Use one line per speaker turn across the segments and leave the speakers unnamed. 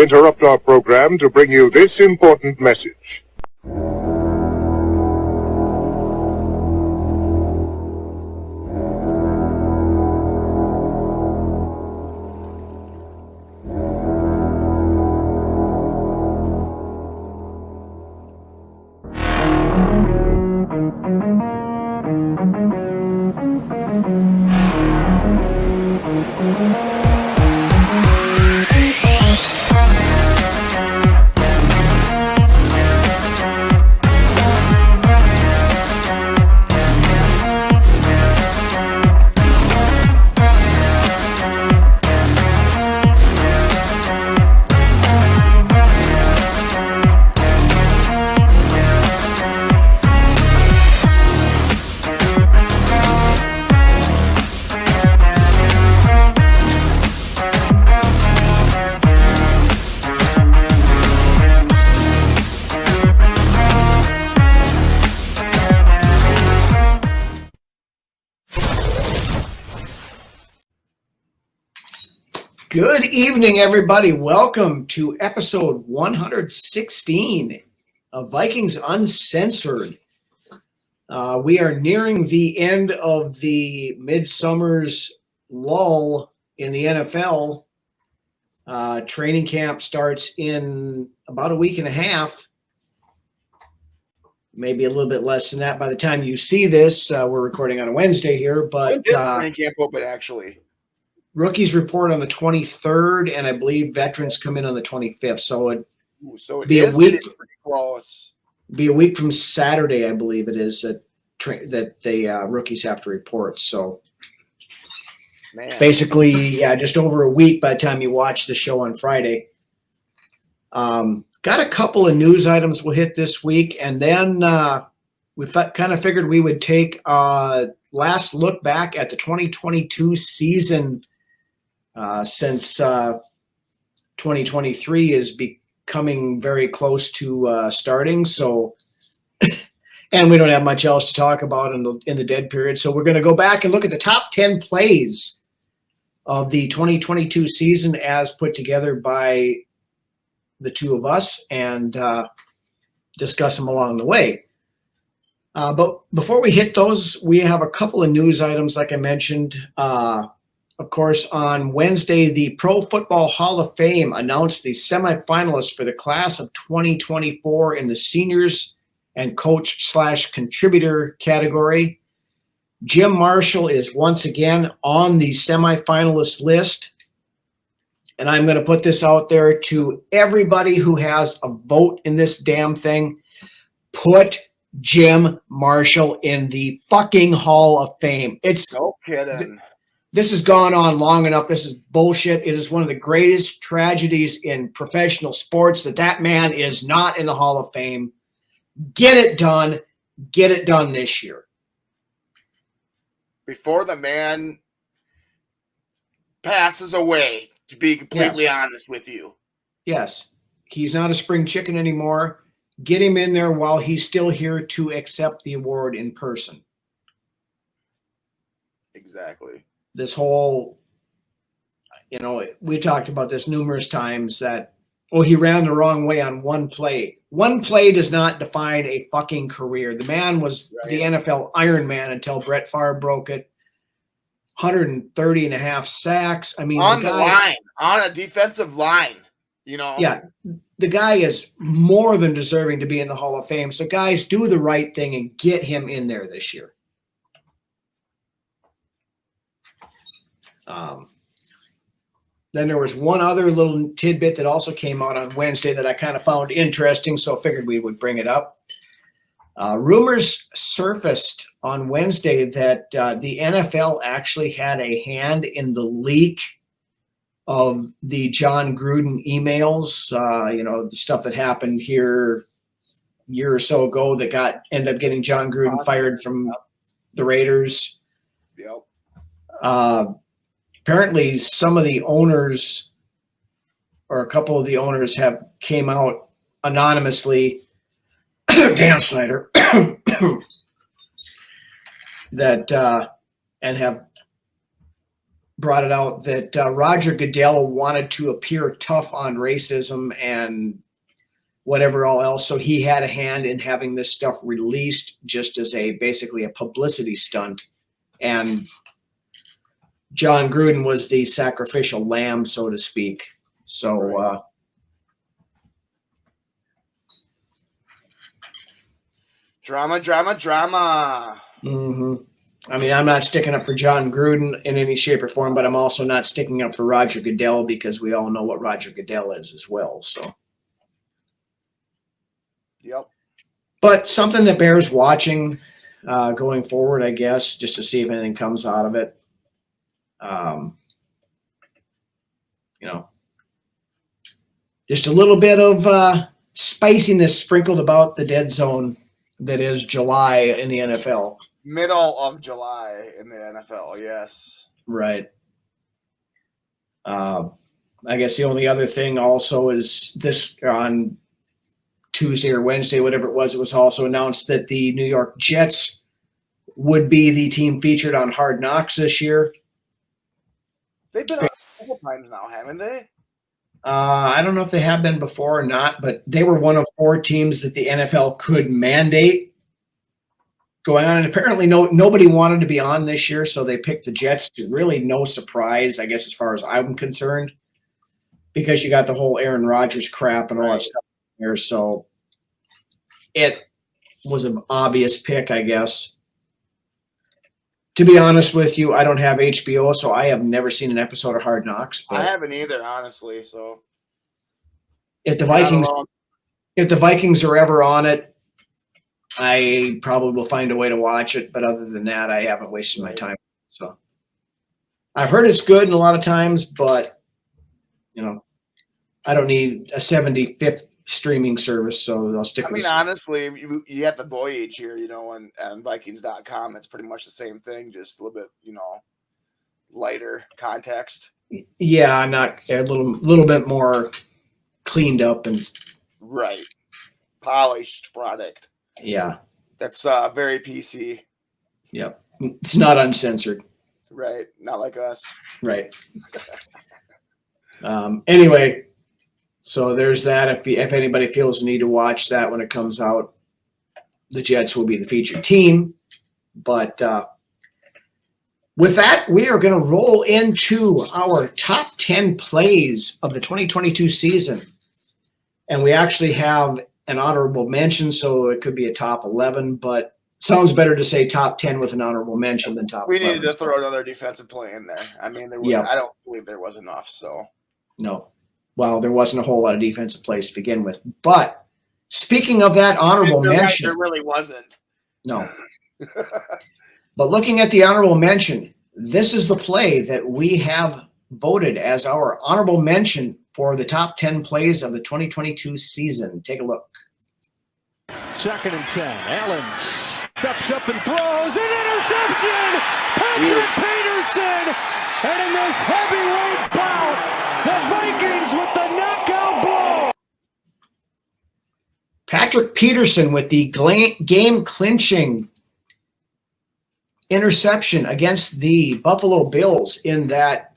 We interrupt our program to bring you this important message.
Good evening, everybody. Welcome to episode 116 of Vikings Uncensored. We are nearing the end of the midsummer's lull in the NFL. Training camp starts in about a week and a half, maybe a little bit less than that by the time you see this. We're recording on a Wednesday here, but
when does training camp open actually?
Rookies report on the 23rd, and I believe veterans come in on the 25th. So it be a week.
Pretty close.
Be a week from Saturday, I believe it is that the rookies have to report. So basically, just over a week by the time you watch the show on Friday. Got a couple of news items we'll hit this week, and then we kind of figured we would take a last look back at the 2022 season. Since 2023 is becoming very close to starting, so and we don't have much else to talk about in the dead period. So we're going to go back and look at the top 10 plays of the 2022 season as put together by the two of us and discuss them along the way. But before we hit those, we have a couple of news items, like I mentioned. Of course, on Wednesday, the Pro Football Hall of Fame announced the semifinalists for the class of 2024 in the seniors and coach/contributor category. Jim Marshall is once again on the semifinalist list. And I'm going to put this out there to everybody who has a vote in this damn thing. Put Jim Marshall in the fucking Hall of Fame. It's
no kidding.
This has gone on long enough. This is bullshit. It is one of the greatest tragedies in professional sports that man is not in the Hall of Fame. Get it done. Get it done this year.
Before the man passes away, to be completely honest with you.
Yes. He's not a spring chicken anymore. Get him in there while he's still here to accept the award in person.
Exactly.
This whole, we talked about this numerous times that, he ran the wrong way on one play. One play does not define a fucking career. The man was the NFL Iron Man until Brett Favre broke it. 130 and a half sacks. I mean,
on the line, on a defensive line,
Yeah, the guy is more than deserving to be in the Hall of Fame. So guys, do the right thing and get him in there this year. Then there was one other little tidbit that also came out on Wednesday that I kind of found interesting, so I figured we would bring it up. Rumors surfaced on Wednesday that the NFL actually had a hand in the leak of the John Gruden emails, the stuff that happened here a year or so ago that ended up getting John Gruden fired from the Raiders.
Yep.
Apparently some of the owners or a couple of the owners came out anonymously, Dan Snyder, that and have brought it out that Roger Goodell wanted to appear tough on racism and whatever all else. So he had a hand in having this stuff released just as basically a publicity stunt. And John Gruden was the sacrificial lamb, so to speak. So,
drama.
mm-hmm. I mean, I'm not sticking up for John Gruden in any shape or form, but I'm also not sticking up for Roger Goodell because we all know what Roger Goodell is as well. So,
yep.
But something that bears watching going forward, I guess, just to see if anything comes out of it. Just a little bit of spiciness sprinkled about the dead zone that is July in the NFL.
Middle of July in the NFL, yes.
Right. I guess the only other thing also is this on Tuesday or Wednesday, whatever it was also announced that the New York Jets would be the team featured on Hard Knocks this year.
They've been on a couple times now, haven't they?
I don't know if they have been before or not, but they were one of 4 teams that the NFL could mandate going on. And apparently nobody wanted to be on this year, so they picked the Jets. Really no surprise, I guess, as far as I'm concerned, because you got the whole Aaron Rodgers crap and all that stuff there. So it was an obvious pick, I guess. To be honest with you, I don't have HBO, so I have never seen an episode of Hard Knocks.
I haven't either, honestly. So
if the Vikings are ever on it, I probably will find a way to watch it. But other than that, I haven't wasted my time. So I've heard it's good in a lot of times, but I don't need a 75th streaming service, so I'll stick with
honestly, you have the Voyage here, on Vikings.com. It's pretty much the same thing, just a little bit, lighter context.
Yeah, I'm not a little bit more cleaned up and
right, polished product.
Yeah,
that's very PC.
Yep, it's not uncensored.
Right, not like us.
Right. Anyway. So there's that. If anybody feels the need to watch that when it comes out, the Jets will be the featured team. But with that, we are going to roll into our top 10 plays of the 2022 season. And we actually have an honorable mention, so it could be a top 11, but sounds better to say top 10 with an honorable mention than top 11.
We needed to throw another defensive play in there. I mean, there was, I don't believe there was enough, so.
No. Well, there wasn't a whole lot of defensive plays to begin with. But speaking of that honorable mention.
There really wasn't.
No. But looking at the honorable mention, this is the play that we have voted as our honorable mention for the top 10 plays of the 2022 season. Take a look.
2nd and 10. Allen steps up and throws an interception. Patrick Peterson. And in this heavyweight bout, the Vikings with the knockout blow.
Patrick Peterson with the game-clinching interception against the Buffalo Bills in that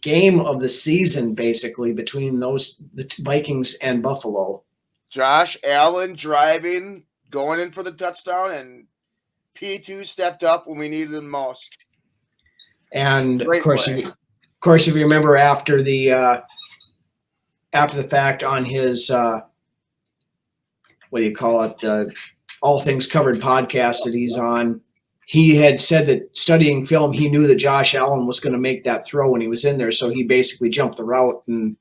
game of the season, basically, between the Vikings and Buffalo.
Josh Allen driving, going in for the touchdown, and P2 stepped up when we needed him most.
And of course, if you remember after the fact on his what do you call it, All Things Covered podcast that he's on, he had said that studying film, he knew that Josh Allen was going to make that throw when he was in there, so he basically jumped the route and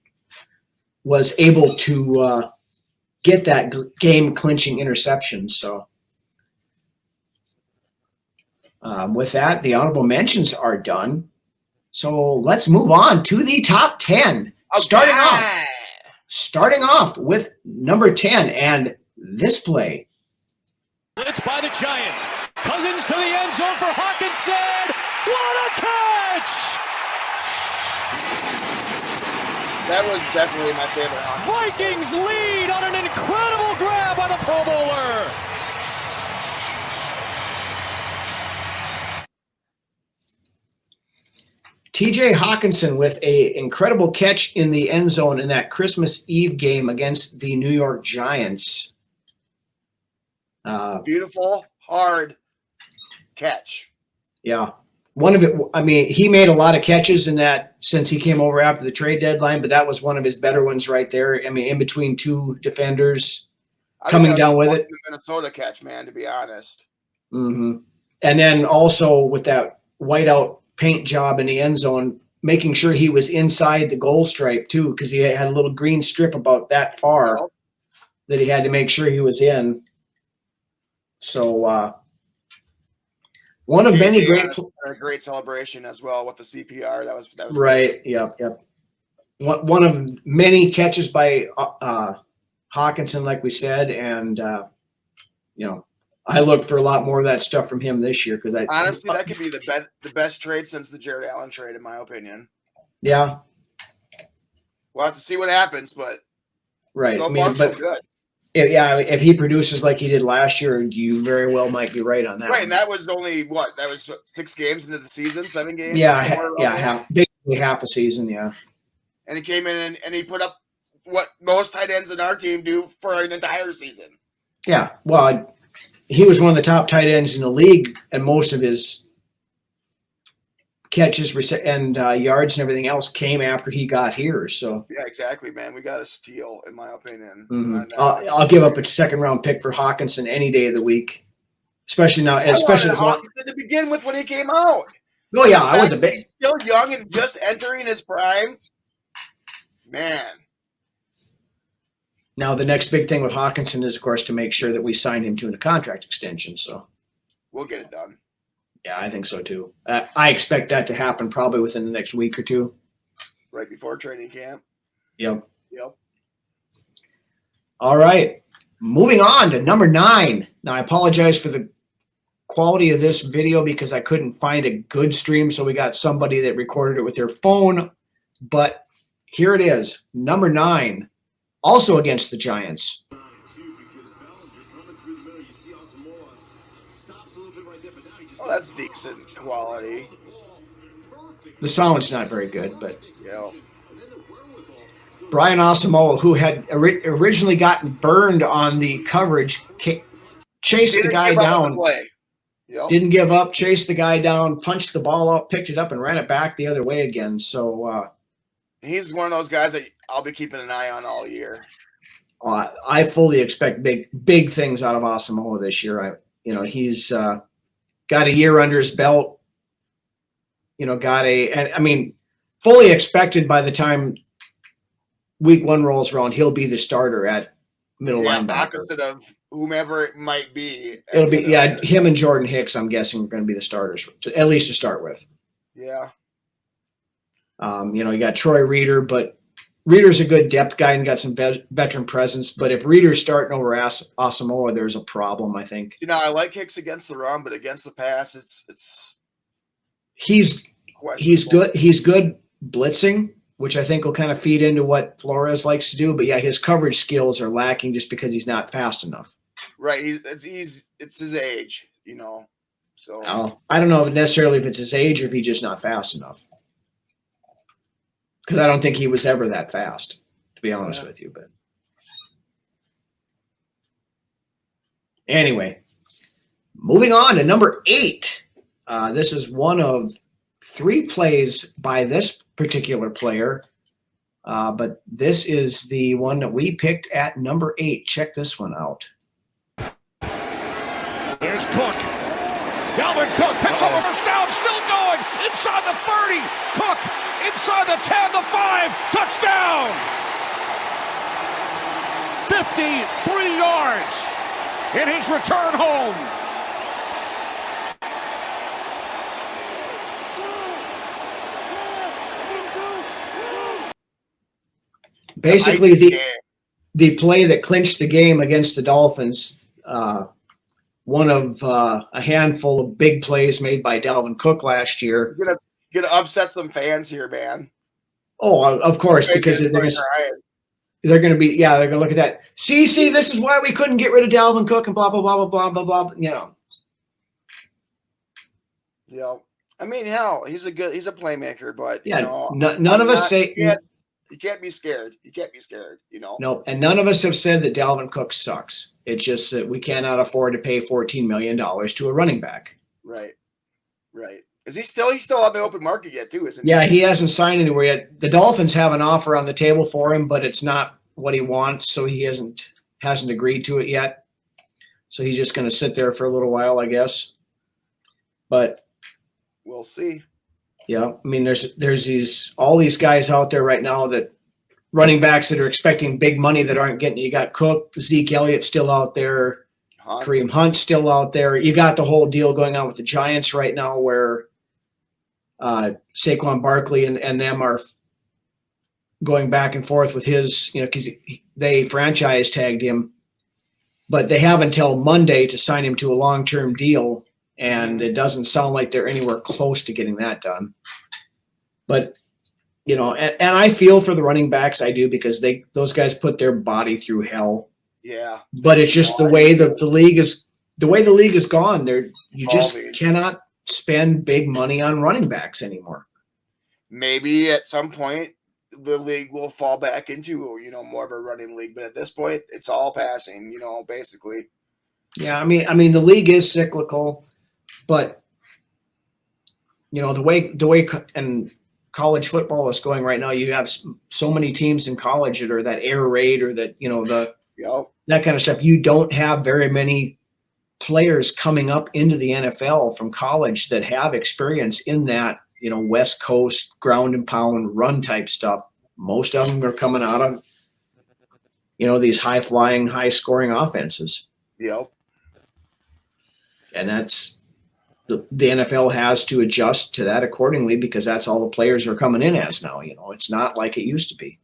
was able to get that game-clinching interception. So with that, the honorable mentions are done. So let's move on to the top 10. Okay. Starting off with number 10 and this play.
Blitz by the Giants. Cousins to the end zone for Hawkinson. What a catch!
That was definitely my favorite.
Vikings lead on an incredible grab by the Pro Bowler.
TJ Hawkinson with a incredible catch in the end zone in that Christmas Eve game against the New York Giants.
Beautiful, hard catch.
Yeah. One of it, I mean, he made a lot of catches in that since he came over after the trade deadline, but that was one of his better ones right there. I mean, in between two defenders coming down with it.
Minnesota catch, man, to be honest.
Mm-hmm. And then also with that whiteout paint job in the end zone, making sure he was inside the goal stripe too, because he had a little green strip about that far that he had to make sure he was in. So one of many
a great celebration as well with the CPR. That was
right. Yep. One of many catches by Hawkinson, like we said, and I look for a lot more of that stuff from him this year because
honestly that could be the best trade since the Jared Allen trade, in my opinion.
Yeah,
we'll have to see what happens, but
right.
So far, so good.
If he produces like he did last year, you very well might be right on that.
Right, and that was only what? That was 6 games into the season, 7 games.
Basically half a season. Yeah,
and he came in and he put up what most tight ends in our team do for an entire season.
Yeah, well, he was one of the top tight ends in the league, and most of his catches and yards and everything else came after he got here. So
yeah, exactly, man. We got a steal, in my opinion.
Mm-hmm. I'll give up a 2nd-round pick for Hawkinson any day of the week, especially now. Especially
Hawkinson to begin with when he came out.
Oh yeah, I was a bit.
He's still young and just entering his prime, man.
Now the next big thing with Hawkinson is, of course, to make sure that we sign him to a contract extension. So
we'll get it done.
Yeah, I think so too. I expect that to happen probably within the next week or two.
Right before training camp.
Yep. All right. Moving on to number 9. Now, I apologize for the quality of this video because I couldn't find a good stream, so we got somebody that recorded it with their phone. But here it is, number 9, also against the Giants.
Oh, that's decent quality.
The sound's not very good, but
yeah.
Brian Asamoah, who had originally gotten burned on the coverage, chased the guy down.
Yep.
Didn't give up, chased the guy down, punched the ball out, picked it up, and ran it back the other way again. So
he's one of those guys that I'll be keeping an eye on all year.
I fully expect big things out of Asamoah this year. He's got a year under his belt. Fully expected by the time week 1 rolls around, he'll be the starter at middle linebacker.
Opposite of whomever it might be.
It'll be him and Jordan Hicks. I'm guessing are going to be the starters, at least to start with.
Yeah.
You got Troy Reeder, but Reeder's a good depth guy and got some veteran presence. But if Reeder's starting over Asamoah, there's a problem, I think.
I like Hicks against the run, but against the pass,
he's good. He's good blitzing, which I think will kind of feed into what Flores likes to do. But yeah, his coverage skills are lacking just because he's not fast enough.
Right. It's his age, So
I don't know necessarily if it's his age or if he's just not fast enough. Because I don't think he was ever that fast, to be honest with you. But anyway, moving on to number 8. This is one of 3 plays by this particular player. But this is the one that we picked at number 8. Check this one out.
Here's Cook. Dalvin Cook picks up a first down, still going inside the 30. Cook inside the 10, the 5, touchdown. 53 yards in his return home.
Basically, the play that clinched the game against the Dolphins, one of a handful of big plays made by Dalvin Cook last year.
You're gonna upset some fans here, man.
Oh, of course, because they're going to be, they're going to look at that. See, this is why we couldn't get rid of Dalvin Cook and blah, blah, blah, blah, blah, blah, blah,
Yeah. I mean, hell, he's a playmaker, but
Yeah,
you know,
none of us say
you can't be scared. You can't be scared, you know.
no, and none of us have said that Dalvin Cook sucks. It's just that we cannot afford to pay $14 million to a running back.
Right. Is he's still on the open market yet too, isn't he?
Yeah, he hasn't signed anywhere yet. The Dolphins have an offer on the table for him, but it's not what he wants, so he hasn't agreed to it yet. So he's just going to sit there for a little while, I guess. But
we'll see.
Yeah, I mean, there's all these guys out there right now that running backs that are expecting big money that aren't getting. You got Cook, Zeke Elliott still out there, Kareem Hunt still out there. You got the whole deal going on with the Giants right now, where Saquon Barkley and them are going back and forth with his, because they franchise tagged him, but they have until Monday to sign him to a long-term deal. And it doesn't sound like they're anywhere close to getting that done. But, and I feel for the running backs, I do, because those guys put their body through hell.
Yeah.
But it's just the way that the league is gone. You just cannot spend big money on running backs anymore.
Maybe at some point the league will fall back into, more of a running league. But at this point, it's all passing, basically.
Yeah, I mean, the league is cyclical. But the way and college football is going right now, you have so many teams in college that are that air raid or that that kind of stuff. You don't have very many players coming up into the NFL from college that have experience in that West Coast ground and pound run type stuff. Most of them are coming out of these high flying, high scoring offenses.
Yep.
And that's. The NFL has to adjust to that accordingly, because that's all the players are coming in as now. It's not like it used to be.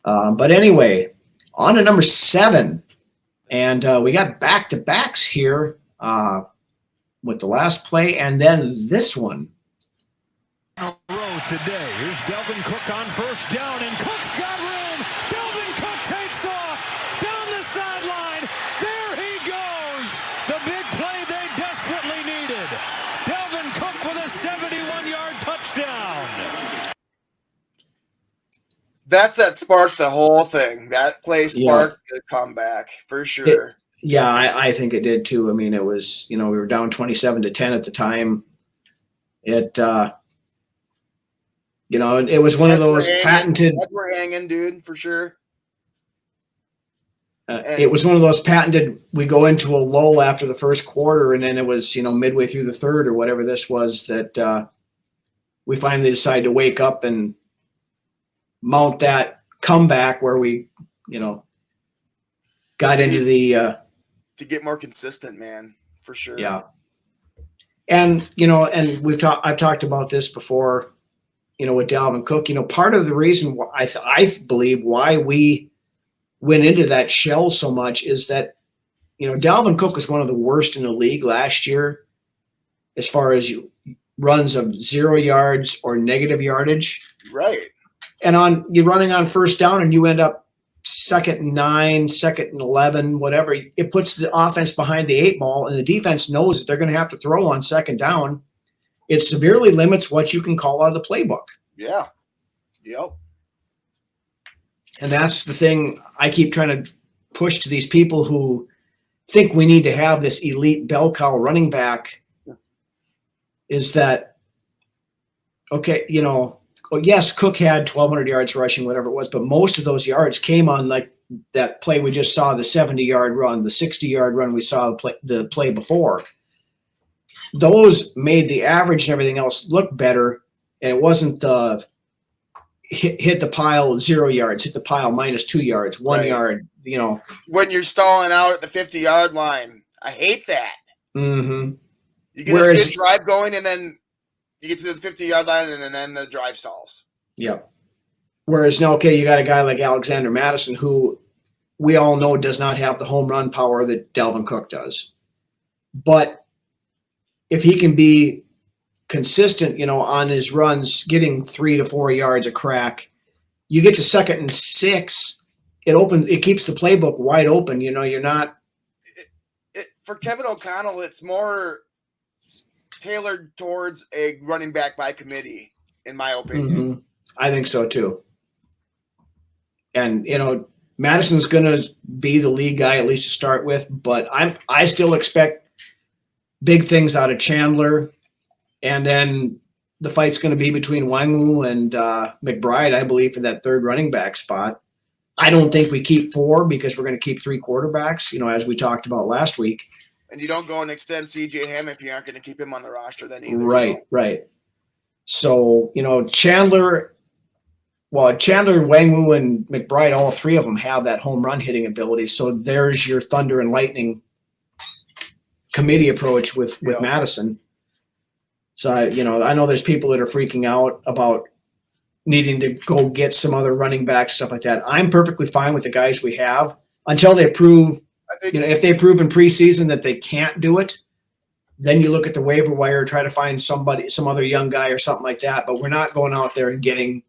But anyway, on to number 7. And we got back-to-backs here with the last play and then this one.
Today, here's Dalvin Cook on first down, and Cook's got room. Dalvin Cook takes off down the sideline. There he goes. The big play they desperately needed. Dalvin Cook with a 71-yard touchdown.
That sparked the whole thing. That play sparked the comeback for sure.
I think it did too. I mean, it was, we were down 27-10 at the time. It was one of those patented.
We're hanging, dude, for sure.
It was one of those patented. We go into a lull after the first quarter, and then it was midway through the third or whatever this was that we finally decided to wake up and mount that comeback where we got into the
to get more consistent, man, for sure.
Yeah, and and I've talked about this before. With Dalvin Cook, part of the reason why I believe why we went into that shell so much is that, Dalvin Cook was one of the worst in the league last year as far as runs of 0 yards or negative yardage.
Right.
And you're running on first down and you end up 2nd and 9, 2nd and 11, whatever. It puts the offense behind the 8 ball, and the defense knows that they're going to have to throw on 2nd down. It severely limits what you can call out of the playbook.
Yeah. Yep.
And that's the thing I keep trying to push to these people who think we need to have this elite bell cow running back is that, okay, yes, Cook had 1,200 yards rushing, whatever it was, but most of those yards came on like that play we just saw, the 70-yard run, the 60-yard run we saw the play before. Those made the average and everything else look better, and it wasn't the hit the pile 0 yards, hit the pile -2 yards, 1 yard,
When you're stalling out at the 50-yard line, I hate that.
Mm-hmm.
You get a good drive going, and then you get to the 50-yard line, and then the drive stalls.
Yeah. Whereas now, okay, you got a guy like Alexander Madison, who we all know does not have the home run power that Dalvin Cook does. But if he can be consistent, on his runs, getting 3 to 4 yards a crack, you get to 2nd and 6, it keeps the playbook wide open. You're not.
for Kevin O'Connell, it's more tailored towards a running back by committee, in my opinion.
Mm-hmm. I think so too. And Madison's going to be the lead guy at least to start with, but I still expect big things out of Chandler, and then the fight's going to be between Wangwu and McBride, I believe, for that third running back spot. I don't think we keep 4 because we're going to keep 3 quarterbacks, as we talked about last week.
And you don't go and extend C.J. Ham if you aren't going to keep him on the roster then either.
Right. So, Chandler, Wangwu, and McBride, all 3 of them have that home run hitting ability. So there's your thunder and lightning committee approach with Madison. So, I know there's people that are freaking out about needing to go get some other running back, stuff like that. I'm perfectly fine with the guys we have until they prove, if they prove in preseason that they can't do it, then you look at the waiver wire, try to find some other young guy or something like that. But we're not going out there and getting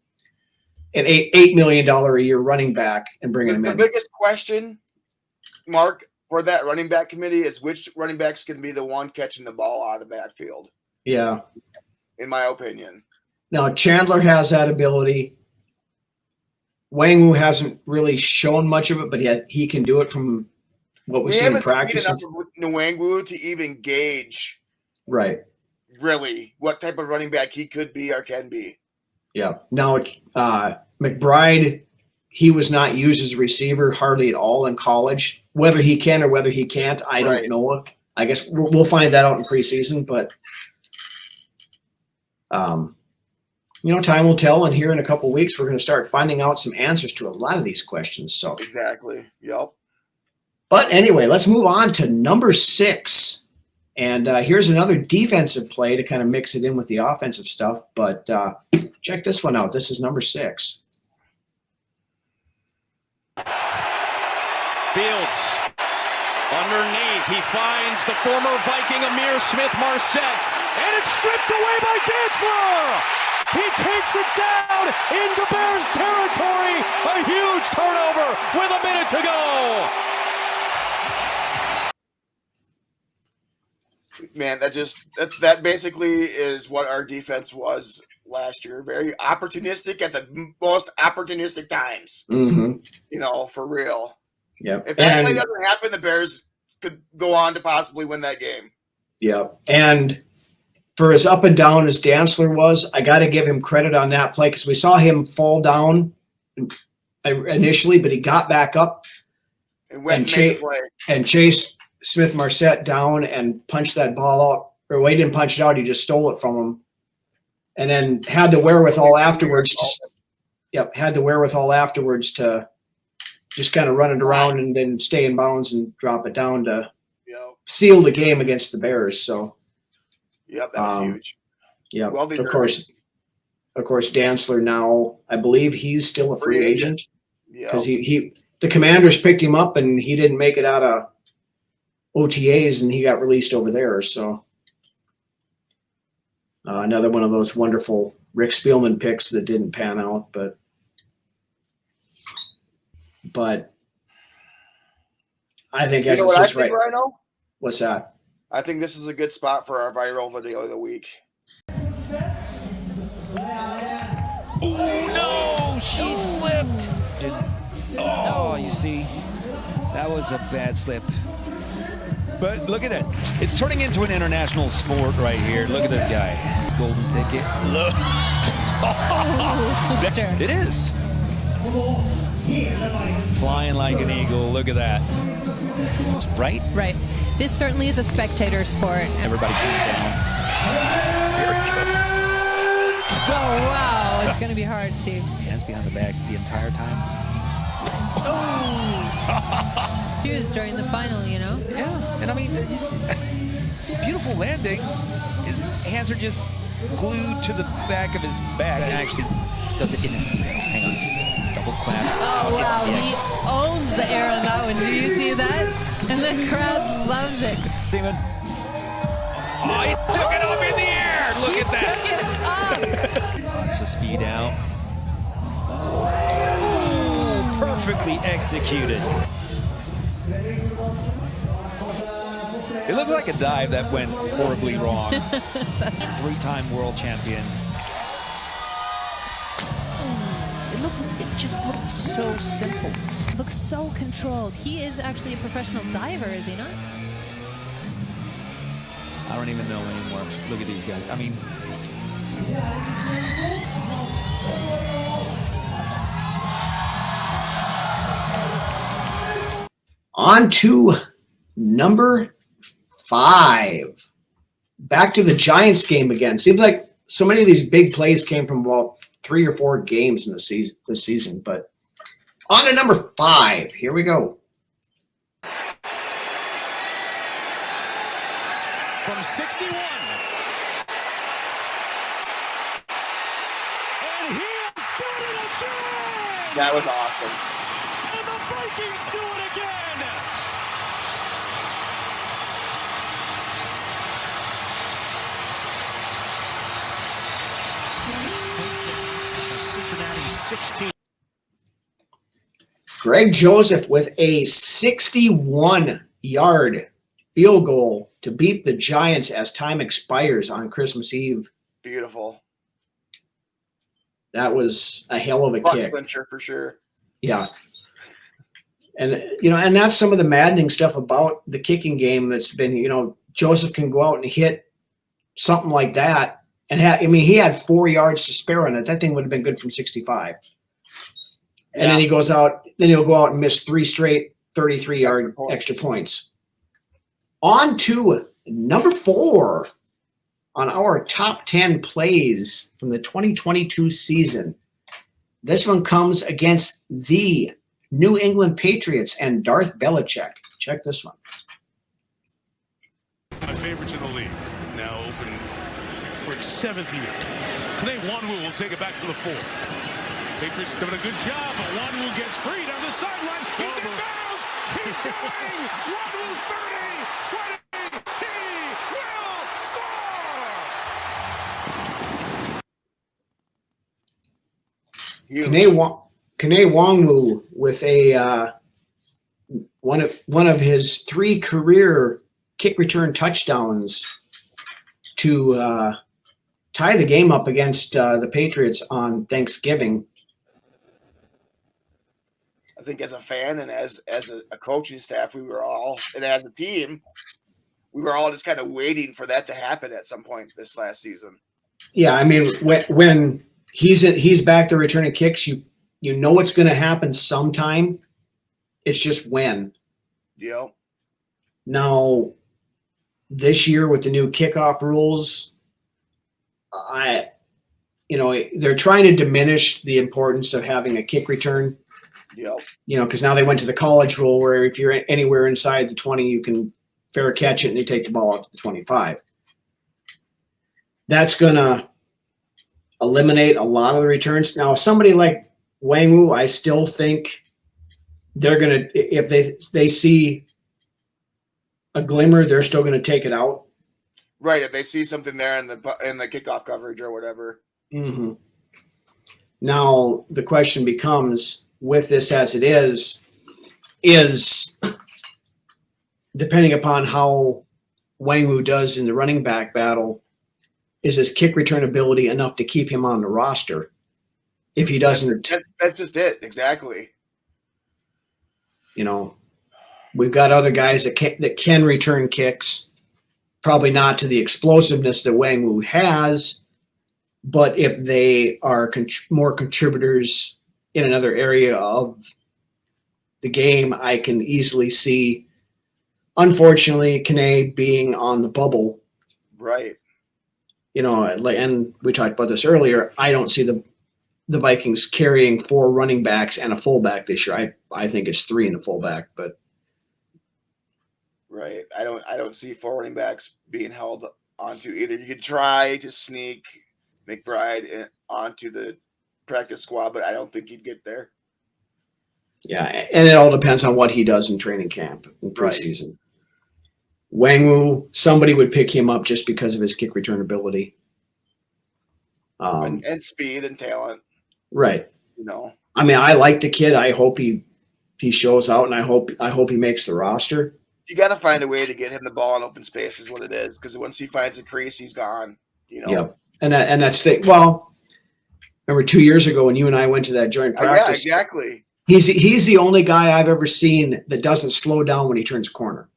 an $8 million a year running back and bringing him in.
The biggest question, Mark, for that running back committee is which running back's going to be the one catching the ball out of the backfield.
Yeah.
In my opinion.
Now, Chandler has that ability. Wangwu hasn't really shown much of it, but he can do it from what we see in practice. We haven't
seen enough of Wangwu to even gauge really what type of running back he could be or can be.
Yeah. Now, McBride, he was not used as a receiver hardly at all in college. Whether he can or whether he can't, I don't know. I guess we'll find that out in preseason, but time will tell, and here in a couple of weeks, we're going to start finding out some answers to a lot of these questions. So
exactly. Yep.
But anyway, let's move on to number 6. And here's another defensive play to kind of mix it in with the offensive stuff. But check this one out. This is number 6.
Fields underneath. He finds the former Viking Amir Smith-Marset, and it's stripped away by Dantzler. He takes it down into Bears territory. A huge turnover with a minute to go.
Man, that basically is what our defense was last year. Very opportunistic at the most opportunistic times.
Mm-hmm.
For real.
Yeah.
If that play doesn't happen, the Bears could go on to possibly win that game.
Yeah. And for as up and down as Dantzler was, I got to give him credit on that play because we saw him fall down initially, but he got back up and chased Smith-Marset down and punched that ball out. Or he didn't punch it out; he just stole it from him, and then had the wherewithal afterwards. Had the wherewithal afterwards to just kind of run it around and then stay in bounds and drop it down to seal the game against the Bears. So.
Yep, that's huge.
Yeah, well, of course, Dantzler now, I believe he's still a free agent because the Commanders picked him up and he didn't make it out of OTAs and he got released over there. So another one of those wonderful Rick Spielman picks that didn't pan out, but I think as it's just right.
Rhino?
What's that?
I think this is a good spot for our viral video of the week.
Oh, no! She slipped! Oh, you see? That was a bad slip. But look at it. It's turning into an international sport right here. Look at this guy. His golden ticket. Look. It is. Flying like an eagle. Look at that. Right?
Right. This certainly is a spectator sport.
Everybody calm down.
Oh, wow. It's going to be hard, Steve.
Hands behind the back the entire time.
Oh! She was during the final,
Yeah. And I mean, it's just beautiful landing. His hands are just glued to the back of his back. And actually does it in his hang on. Double clap.
Oh, wow. Yes. He owns the air on that one. Do you see that? And the crowd loves it.
Demon. Oh, he took it up in the air. Look at that.
Took it up.
Lots of speed out. Ooh, perfectly executed. It looked like a dive that went horribly wrong. 3-time world champion. It just looks so simple.
Looks so controlled. He is actually a professional diver, is he not?
I don't even know anymore. Look at these guys. I mean,
on to number 5. Back to the Giants game again. Seems like so many of these big plays came from about 3 or 4 games in the season this season. But on to number 5. Here we go.
From 61. And he has done it again!
That was awesome.
And the Vikings do it again! Cincinnati 16.
Greg Joseph with a 61-yard field goal to beat the Giants as time expires on Christmas Eve.
Beautiful.
That was a hell of a
Butt
kick.
clincher for sure.
Yeah. And, and that's some of the maddening stuff about the kicking game that's been, Joseph can go out and hit something like that. And he had 4 yards to spare on it. That thing would have been good from 65. And then he'll go out and miss 3 straight 33-yard extra points. On to number 4 on our top 10 plays from the 2022 season. This one comes against the New England Patriots and Darth Belichick. Check this one.
My favorites in the league. Now open for its 7th year. Today, Wanwu will take it back for the 4th. Patriots doing a good job, but Wanwu gets free down the sideline. He's in bounds. He's going. Wanwu 30, 20. He will score.
Kene Nwangwu with a one of his 3 career kick return touchdowns to tie the game up against the Patriots on Thanksgiving.
I think as a fan and as a coaching staff, we were all, and as a team, we were all just kind of waiting for that to happen at some point this last season.
Yeah, when he's back there returning kicks, you know it's going to happen sometime. It's just when.
Yeah.
Now, this year with the new kickoff rules, they're trying to diminish the importance of having a kick return.
Yep.
Because now they went to the college rule where if you're anywhere inside the 20, you can fair catch it and they take the ball out to the 25. That's going to eliminate a lot of the returns. Now, somebody like Nwangwu, I still think they're going to, if they see a glimmer, they're still going to take it out.
Right, if they see something there in the kickoff coverage or whatever.
Mm-hmm. Now, the question becomes, with this as it is depending upon how Nwangwu does in the running back battle, is his kick return ability enough to keep him on the roster? If he doesn't,
that's just it. Exactly.
We've got other guys that can return kicks, probably not to the explosiveness that Nwangwu has, but if they are more contributors in another area of the game, I can easily see, unfortunately, Kene being on the bubble.
Right.
And we talked about this earlier. I don't see the Vikings carrying 4 running backs and a fullback this year. I think it's 3 and a fullback, but
right. I don't see 4 running backs being held onto either. You could try to sneak McBride onto the practice squad, but I don't think he'd get there.
Yeah, and it all depends on what he does in training camp in preseason. Right. Nwangwu, somebody would pick him up just because of his kick return ability.
And speed and talent.
Right. I like the kid. I hope he shows out, and I hope he makes the roster.
You got to find a way to get him the ball in open space is what it is. Because once he finds a crease, he's gone. You know.
Yep. And that's the well. Remember 2 years ago when you and I went to that joint practice?
Yeah, exactly.
He's the only guy I've ever seen that doesn't slow down when he turns a corner.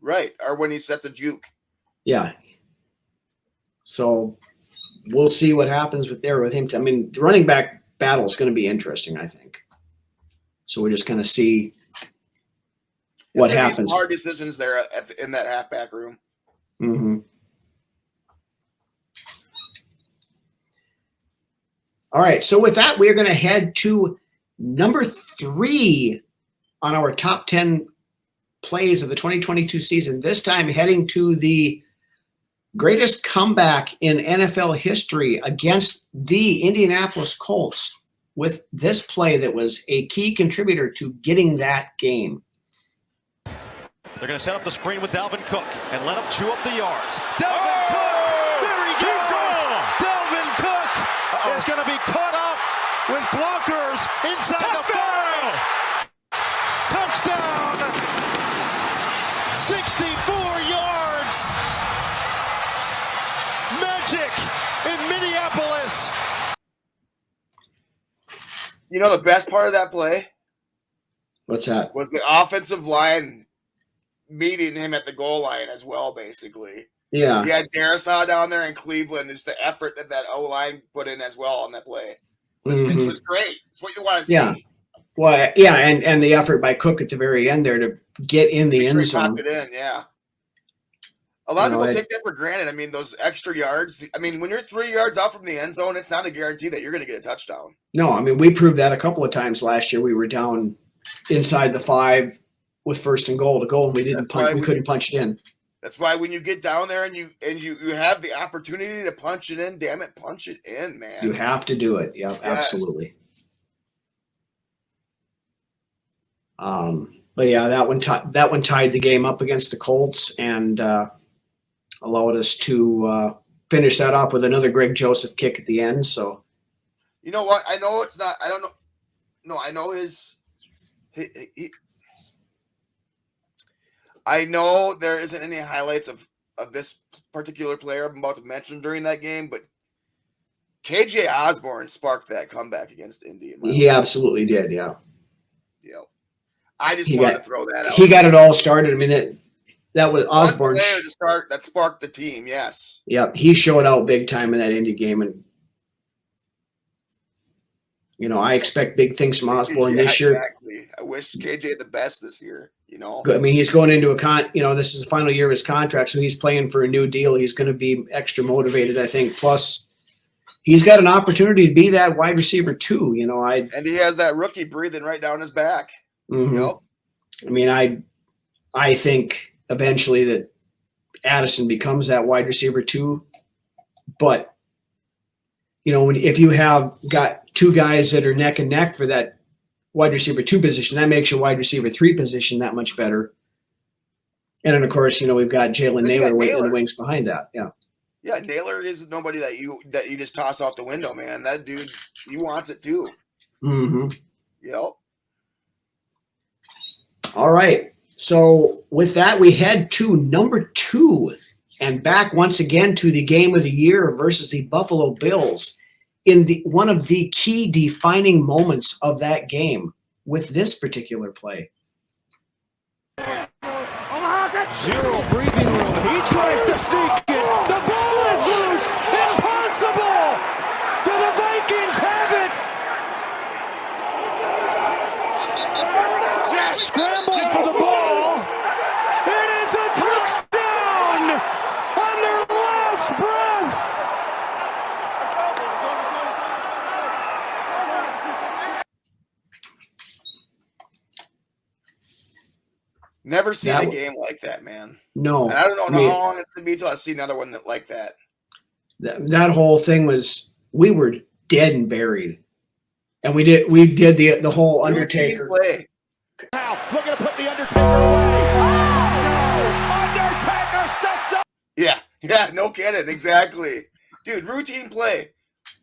Right, or when he sets a juke.
Yeah. So we'll see what happens with him. I mean, the running back battle is going to be interesting, I think. So we just kind of see what happens.
Some hard decisions there in that halfback room.
Mm-hmm. All right. So with that, we are going to head to number 3 on our top 10 plays of the 2022 season. This time heading to the greatest comeback in NFL history against the Indianapolis Colts with this play that was a key contributor to getting that game.
They're going to set up the screen with Dalvin Cook and let him chew up the yards. Dalvin Cook! There he goes! Dalvin Cook is going to be caught up with blockers inside the 5. Touchdown! 64 yards! Magic in Minneapolis!
You know the best part of that play?
What's that?
Was the offensive line meeting him at the goal line as well, basically.
Yeah.
You had Darisaw down there in Cleveland. It's the effort that O-line put in as well on that play. It was great. It's what you want to see.
Well, yeah, and the effort by Cook at the very end there to get in the end zone.
It in, yeah. A lot of people take that for granted. I mean, those extra yards. I mean, when you're 3 yards out from the end zone, it's not a guarantee that you're going to get a touchdown.
No, I mean, we proved that a couple of times last year. We were down inside the 5 with 1st and goal to go, and we didn't punch. We couldn't punch it in.
That's why when you get down there and you have the opportunity to punch it in, damn it, punch it in, man.
You have to do it. Yeah,
yes.
Absolutely. But yeah, that one tied the game up against the Colts and allowed us to finish that off with another Greg Joseph kick at the end. So,
you know what? I know it's not. I don't know. No, I know his. I know there isn't any highlights of this particular player I'm about to mention during that game, but KJ Osborne sparked that comeback against Indy.
He absolutely did, yeah.
Yeah. I just wanted to throw that out.
He got it all started. I mean, that was Osborne.
One player to start that sparked the team, yes.
Yep, he showed out big time in that Indy game, and you know, I expect big things from Osborne this year.
Exactly. I wish KJ the best this year, you know.
I mean, he's going into this is the final year of his contract, so he's playing for a new deal. He's going to be extra motivated, I think. Plus, he's got an opportunity to be that wide receiver too, you know.
And he has that rookie breathing right down his back.
Mm-hmm.
You know?
I mean, I think eventually that Addison becomes that wide receiver too, but you know, if you have got 2 guys that are neck and neck for that wide receiver 2 position, that makes your wide receiver 3 position that much better. And then, of course, you know, we've got Jalen Naylor in the wings behind that. Yeah.
Yeah, Naylor is nobody that you just toss out the window, man. That dude, he wants it too.
Mm-hmm.
Yep.
All right. So with that, we head to number 2 and back once again to the game of the year versus the Buffalo Bills in one of the key defining moments of that game with this particular play.
0 breathing room. He tries to sneak it. The ball is loose. Impossible. Do the Vikings have it? Scramble for the ball. It is a touchdown on their last breath.
Never seen a game like that, man.
No.
And I don't know how long it's going to be until I see another one like that.
That whole thing was, we were dead and buried. And we did the whole Undertaker
play.
Now looking to put the Undertaker away. Oh, Undertaker sets up.
Yeah, no kidding, exactly, dude. Routine play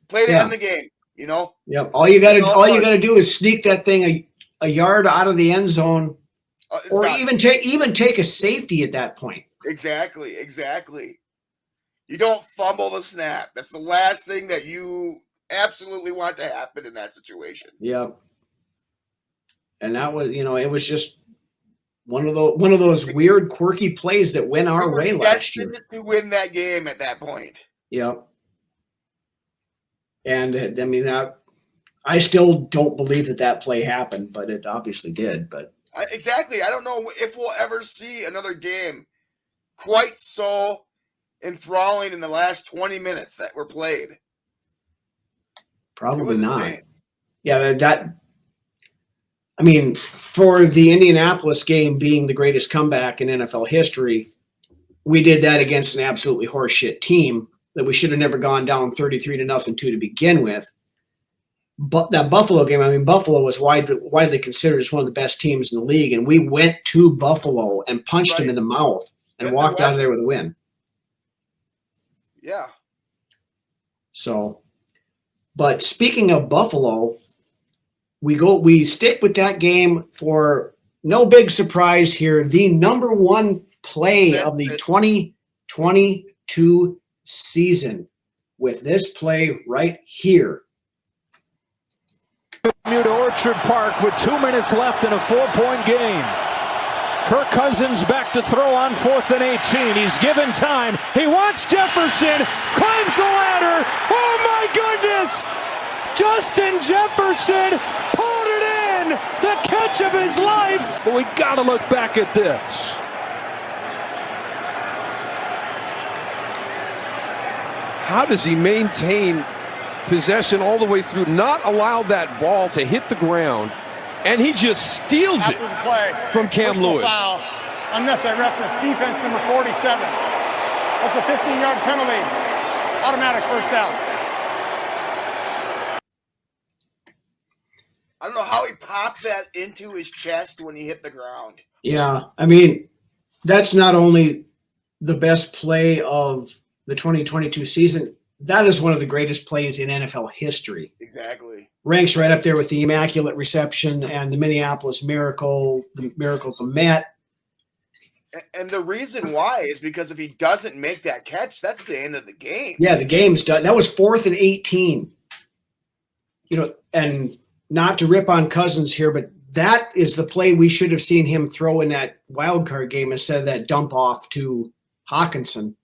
to end the game. You know.
Yep. All you got to do is sneak that thing a yard out of the end zone, Or even take a safety at that point.
Exactly. You don't fumble the snap. That's the last thing that you absolutely want to happen in that situation.
Yep. And that was, it was just one of those weird, quirky plays that went our way last year.
To win that game at that point.
Yep. And I mean, I still don't believe that play happened, but it obviously did. But
exactly, I don't know if we'll ever see another game quite so enthralling in the last 20 minutes that were played.
Probably not. Insane. Yeah, I mean, for the Indianapolis game being the greatest comeback in NFL history, we did that against an absolutely horseshit team that we should have never gone down 33-0 to begin with. But that Buffalo game, I mean, Buffalo was widely considered as one of the best teams in the league, and we went to Buffalo and punched them in the mouth and walked out of there with a win.
Yeah.
So, but speaking of Buffalo, we stick with that game for no big surprise here. The number one play of the 2022 season with this play right here.
New to Orchard Park with 2 minutes left in a 4-point game. Kirk Cousins back to throw on 4th and 18. He's given time. He wants Jefferson. Climbs the ladder. Oh my goodness! Justin Jefferson pulled it in. The catch of his life. But we got to look back at this.
How does he maintain possession all the way through, not allow that ball to hit the ground, and he just steals it from Cam Lewis?
Foul, unnecessary roughness, defense number 47. That's a 15-yard penalty. Automatic first down.
I don't know how he popped that into his chest when he hit the ground.
Yeah, I mean, that's not only the best play of the 2022 season, that is one of the greatest plays in NFL history.
Exactly.
Ranks right up there with the Immaculate Reception and the Minneapolis Miracle, the Miracle from Matt.
And the reason why is because if he doesn't make that catch, that's the end of the game.
Yeah, the game's done. That was 4th and 18. And not to rip on Cousins here, but that is the play we should have seen him throw in that wild card game instead of that dump off to Hawkinson.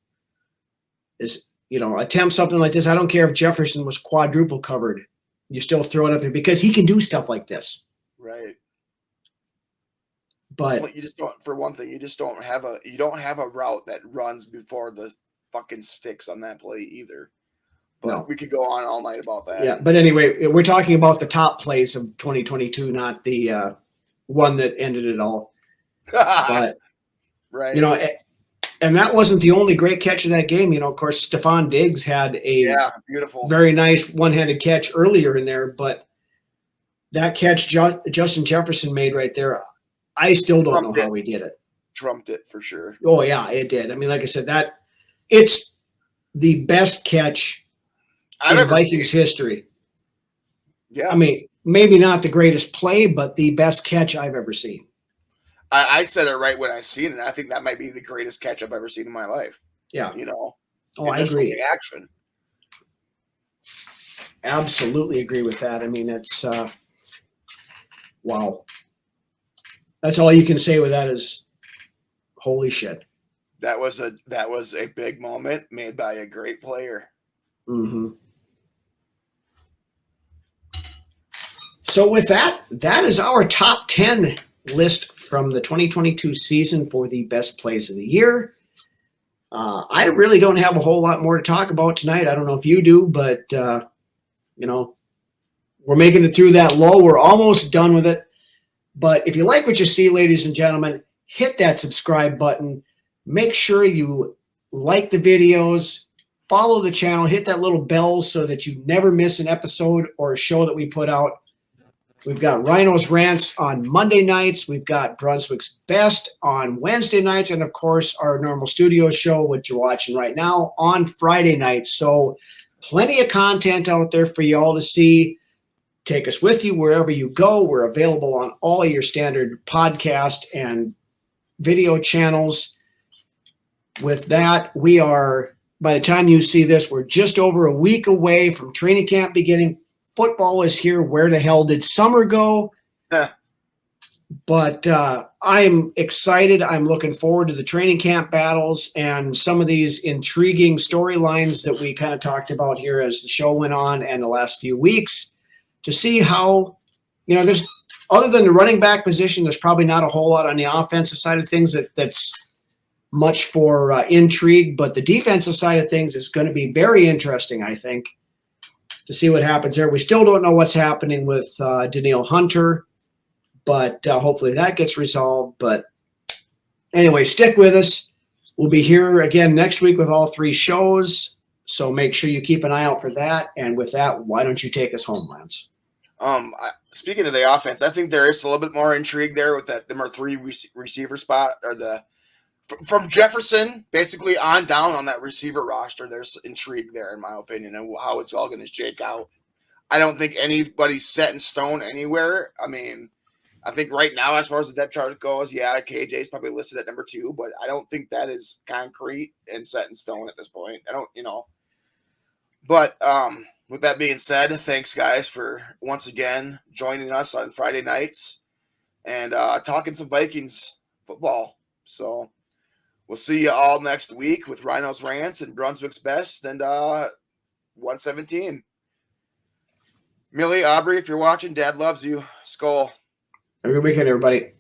Attempt something like this. I don't care if Jefferson was quadruple covered. You still throw it up there because he can do stuff like this.
Right.
But
you just don't, for one thing, you don't have a route that runs before the fucking sticks on that play either. But
no.
We could go on all night about that.
Yeah, but anyway, we're talking about the top plays of 2022, not the one that ended it all. But
right.
And that wasn't the only great catch of that game. Of course, Stephon Diggs had a
beautiful,
very nice one-handed catch earlier in there, but that catch Justin Jefferson made right there, I still don't know how he did it.
Trumped it for sure.
Oh yeah, it did. I mean, like I said, it's the best catch in Vikings history.
Yeah.
I mean, maybe not the greatest play, but the best catch I've ever seen.
I said it right when I seen it. I think that might be the greatest catch I've ever seen in my life.
Yeah.
Oh,
I agree.
Action.
Absolutely agree with that. I mean, it's wow. That's all you can say with that is holy shit.
That was a big moment made by a great player.
Mm-hmm. So with that is our top 10 list from the 2022 season for the best plays of the year. I really don't have a whole lot more to talk about tonight. I don't know if you do, but we're making it through that lull. We're almost done with it. But if you like what you see, ladies and gentlemen, hit that subscribe button. Make sure you like the videos, follow the channel, hit that little bell so that you never miss an episode or a show that we put out. We've got Rhino's Rants on Monday nights. We've got Brunswick's Best on Wednesday nights. And, of course, our normal studio show, which you're watching right now, on Friday nights. So plenty of content out there for you all to see. take us with you wherever you go. We're available on all your standard podcast and video channels. With that, we are, by the time you see this, we're just over a week away from training camp beginning. Football is here. Where the hell did summer go? But I'm excited. I'm looking forward to the training camp battles and some of these intriguing storylines that we kind of talked about here as the show went on and the last few weeks, to see how, there's, other than the running back position, there's probably not a whole lot on the offensive side of things that's much for intrigue, but the defensive side of things is going to be very interesting, I think, to see what happens there. We still don't know what's happening with Danielle Hunter, but hopefully that gets resolved. But anyway, stick with us. We'll be here again next week with all 3 shows, so make sure you keep an eye out for that. And with that, why don't you take us home, Lance?
Speaking of the offense, I think there is a little bit more intrigue there with that number 3 receiver spot, or from Jefferson basically on down on that receiver roster. There's intrigue there, in my opinion, and how it's all going to shake out. I don't think anybody's set in stone anywhere. I mean, I think right now, as far as the depth chart goes, KJ is probably listed at number 2, but I don't think that is concrete and set in stone at this point. I don't, But with that being said, thanks, guys, for once again joining us on Friday nights and talking some Vikings football. So we'll see you all next week with Rhino's Rants and Brunswick's Best and 117. Millie, Aubrey, if you're watching, Dad loves you. SKOL.
Have a good weekend, everybody.